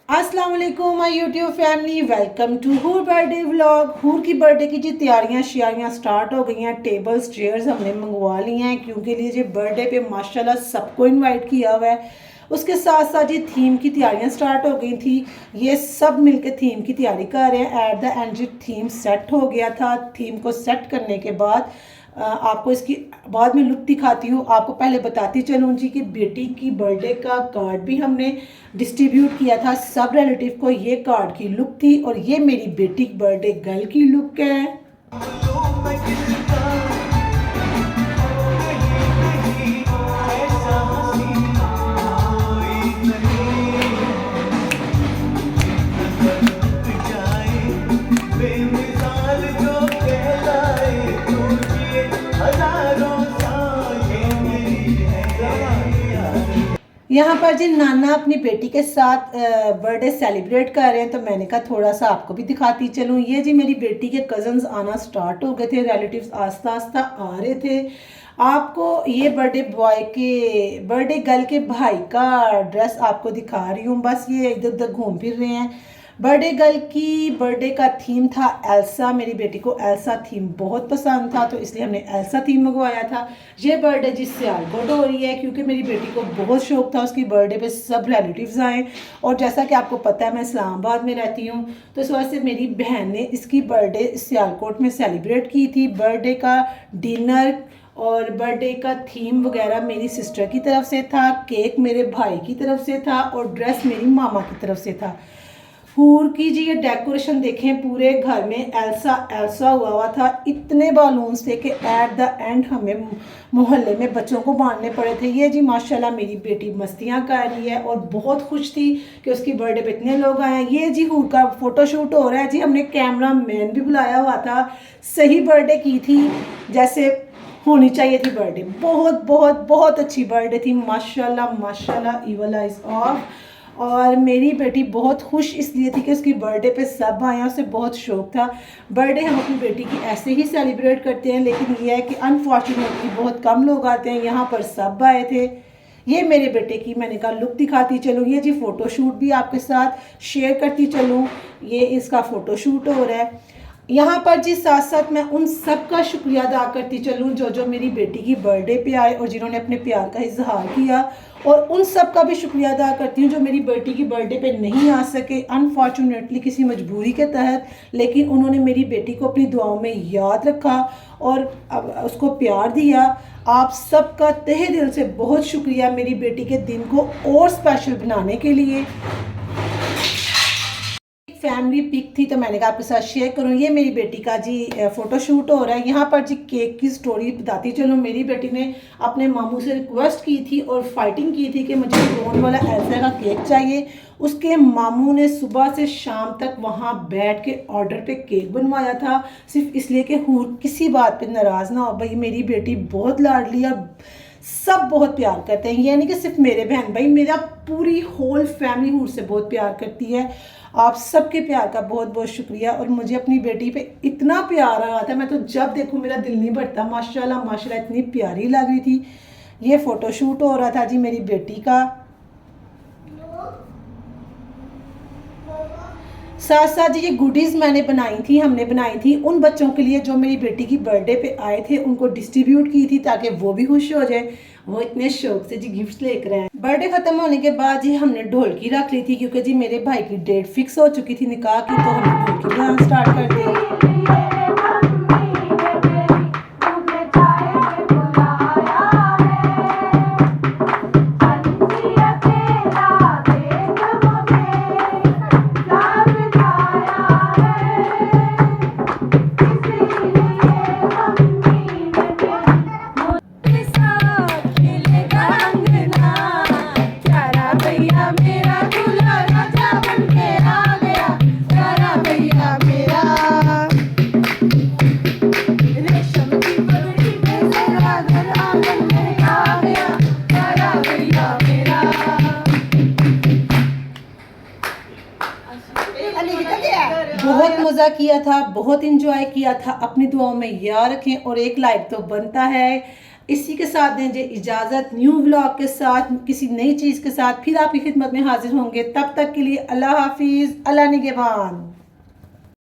अस्सलाम वालेकुम my YouTube family, welcome to Hoor birthday vlog. Hoor की बर्थडे की जी तैयारियां शियारियां स्टार्ट हो गई हैं। टेबल्स चेयर्स हमने मंगवा ली हैं क्योंकि लिए जी बर्थडे पे माशाल्लाह सबको इनवाइट किया हुआ है। उसके साथ साथ ये थीम की तैयारियां स्टार्ट हो गई थी। ये सब मिलके थीम की तैयारी कर रहे हैं। एट द एंड जी थीम सेट हो गया था। थीम को सेट करने के बाद आपको इसकी बाद में लुक दिखाती हूँ। आपको पहले बताती चलूँ जी कि बेटी की बर्थडे का कार्ड भी हमने डिस्ट्रीब्यूट किया था सब रिलेटिव को। ये कार्ड की लुक थी और ये मेरी बेटी की बर्थडे गर्ल की लुक है। यहाँ पर जी नाना अपनी बेटी के साथ बर्थडे सेलिब्रेट कर रहे हैं, तो मैंने कहा थोड़ा सा आपको भी दिखाती चलूँ। ये जी मेरी बेटी के कज़न्स आना स्टार्ट हो गए थे, रिलेटिव्स आस्ता आस्ता आ रहे थे। आपको ये बर्थडे बॉय के बर्थडे गर्ल के भाई का ड्रेस आपको दिखा रही हूँ। बस ये इधर उधर घूम फिर रहे हैं। बर्थडे गर्ल की बर्थडे का थीम था एल्सा। मेरी बेटी को एल्सा थीम बहुत पसंद था, तो इसलिए हमने एल्सा थीम मंगवाया था। ये बर्थडे जिससे आलगोड हो रही है क्योंकि मेरी बेटी को बहुत शौक था उसकी बर्थडे पे सब रिलेटिव्स आए। और जैसा कि आपको पता है मैं इस्लामाबाद में रहती हूँ, तो इस वजह से मेरी बहन ने इसकी बर्थडे सियालकोट में सेलिब्रेट की थी। बर्थडे का डिनर और बर्थडे का थीम वगैरह मेरी सिस्टर की तरफ से था, केक मेरे भाई की तरफ से था और ड्रेस मेरी मामा की तरफ से था। हूर की जी ये डेकोरेशन देखें, पूरे घर में एल्सा एल्सा हुआ था। इतने बालून्स थे कि एट द एंड हमें मोहल्ले में बच्चों को बांधने पड़े थे। ये जी माशाल्लाह मेरी बेटी मस्तियाँ कर रही है और बहुत खुश थी कि उसकी बर्थडे पे इतने लोग आए हैं। ये जी हूर का फोटोशूट हो रहा है जी। हमने कैमरा मैन भी बुलाया हुआ था। सही बर्थडे की थी जैसे होनी चाहिए थी बर्थडे। बहुत बहुत बहुत अच्छी बर्थडे थी माशाल्लाह माशाल्लाह। Evil eyes of. और मेरी बेटी बहुत खुश इसलिए थी कि उसकी बर्थडे पे सब आए हैं, उसे बहुत शौक था। बर्थडे हम अपनी बेटी की ऐसे ही सेलिब्रेट करते हैं, लेकिन ये है कि अनफॉर्चुनेटली बहुत कम लोग आते हैं। यहाँ पर सब आए थे। ये मेरे बेटे की मैंने कहा लुक दिखाती चलूँ। ये जी फ़ोटोशूट भी आपके साथ शेयर करती चलूँ। ये इसका फ़ोटोशूट हो रहा है। यहाँ पर जी साथ साथ मैं उन सब का शुक्रिया अदा करती चलूँ जो जो मेरी बेटी की बर्थडे पे आए और जिन्होंने अपने प्यार का इजहार किया। और उन सब का भी शुक्रिया अदा करती हूँ जो मेरी बेटी की बर्थडे पे नहीं आ सके अनफॉर्चुनेटली किसी मजबूरी के तहत, लेकिन उन्होंने मेरी बेटी को अपनी दुआओं में याद रखा और उसको प्यार दिया। आप सबका तहे दिल से बहुत शुक्रिया मेरी बेटी के दिन को और स्पेशल बनाने के लिए। फैमिली पिक थी तो मैंने कहा आपके साथ शेयर करूं। ये मेरी बेटी का जी फोटोशूट हो रहा है। यहाँ पर जी केक की स्टोरी बताती चलूँ। मेरी बेटी ने अपने मामू से रिक्वेस्ट की थी और फाइटिंग की थी कि मुझे ड्रोन वाला एल्सा का केक चाहिए। उसके मामू ने सुबह से शाम तक वहाँ बैठ के ऑर्डर पे केक बनवाया था, सिर्फ इसलिए कि हूर किसी बात पे नाराज़ ना हो। भाई मेरी बेटी बहुत लाडली है, सब बहुत प्यार करते हैं। ये नहीं कि सिर्फ मेरे बहन भाई, मेरा पूरी होल फैमिली हूर से बहुत प्यार करती है। आप सबके प्यार का बहुत बहुत शुक्रिया। और मुझे अपनी बेटी पे इतना प्यार आ रहा था, मैं तो जब देखूँ मेरा दिल नहीं भरता। माशाल्लाह माशाल्लाह इतनी प्यारी लग रही थी। ये फ़ोटोशूट हो रहा था जी मेरी बेटी का। साथ साथ ये गुडीज़ मैंने बनाई थी, हमने बनाई थी उन बच्चों के लिए जो मेरी बेटी की बर्थडे पे आए थे, उनको डिस्ट्रीब्यूट की थी ताकि वो भी खुश हो जाए। वो इतने शौक से जी गिफ्ट्स लेकर आए। बर्थडे ख़त्म होने के बाद जी हमने ढोलकी रख ली थी क्योंकि जी मेरे भाई की डेट फिक्स हो चुकी थी निकाह की, तो हमने ढोलकी बजाना स्टार्ट कर दी। बहुत मज़ा किया था, बहुत इंजॉय किया था। अपनी दुआओं में याद रखें और एक लाइक तो बनता है। इसी के साथ देंगे इजाज़त, न्यू व्लॉग के साथ किसी नई चीज़ के साथ फिर आपकी खिदमत में हाजिर होंगे। तब तक के लिए अल्लाह हाफिज़, अल्लाह निगहबान।